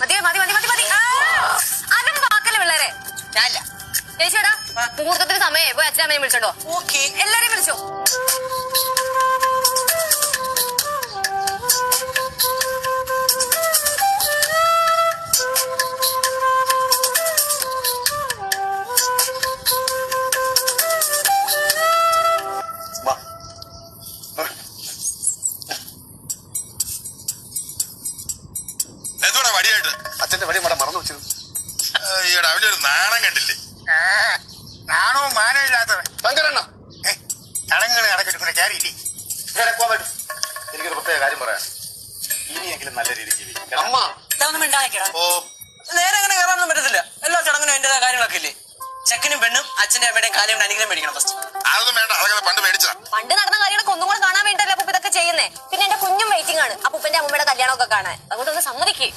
മതി മതി മതി മതി മതി. അതൊന്നും വാക്കല്ലേ പിള്ളേരെ. ഞാനില്ല ചേച്ചിടാ മുഹൂർത്തത്തിന് സമയേ പോയി അച്ഛനമ്മയെ വിളിച്ചോട്ടോ. ഓക്കെ എല്ലാരെയും വിളിച്ചോ. അച്ഛന്റെ വടി ഇവിടെ മറന്നു വെച്ചത്. രാവിലെ ഒരു നാണം കണ്ടില്ലേ? നാണവും മാനവും ഇല്ലാത്തവൻ ശങ്കരണ്ണ ചടങ്ങുകൾ നടക്കിട്ട് കയറിയില്ലേ? എനിക്കൊരു പ്രത്യേക കാര്യം പറയാം. ഇനിയെങ്കിലും നല്ല രീതിക്ക് ജീവിക്കും. അമ്മ ഇതൊന്നും ഉണ്ടാക്കിയടാ. ഓ നേരെ അങ്ങനെ കയറാനൊന്നും പറ്റത്തില്ല. എല്ലാ ചടങ്ങിനും അതിന്റേതായ കാര്യങ്ങളൊക്കെ ഇല്ലേ? ചെക്കനും പെണ്ണും അച്ഛന്റെ അമ്മയുടെയും കാര്യം കൊണ്ട് അനുഗ്രഹം മേടിക്കണം ഫസ്റ്റ്. അതൊന്നും വേണ്ട, അതൊക്കെ പണ്ട് മേടിച്ചാ. പണ്ട് നടന്ന കാര്യങ്ങളൊക്കെ ഒന്നും കൂടെ കാണാൻ വേണ്ടിട്ടല്ലേ അപ്പൊ ഇതൊക്കെ ചെയ്യുന്നേ. പിന്നെ എന്റെ കുഞ്ഞും വെയിറ്റിംഗ് ആണ് അപ്പൂപ്പന്റെ അമ്മയുടെ കല്യാണം ഒക്കെ കാണാൻ. അതുകൊണ്ട് ഒന്ന് സമ്മതിക്കേ.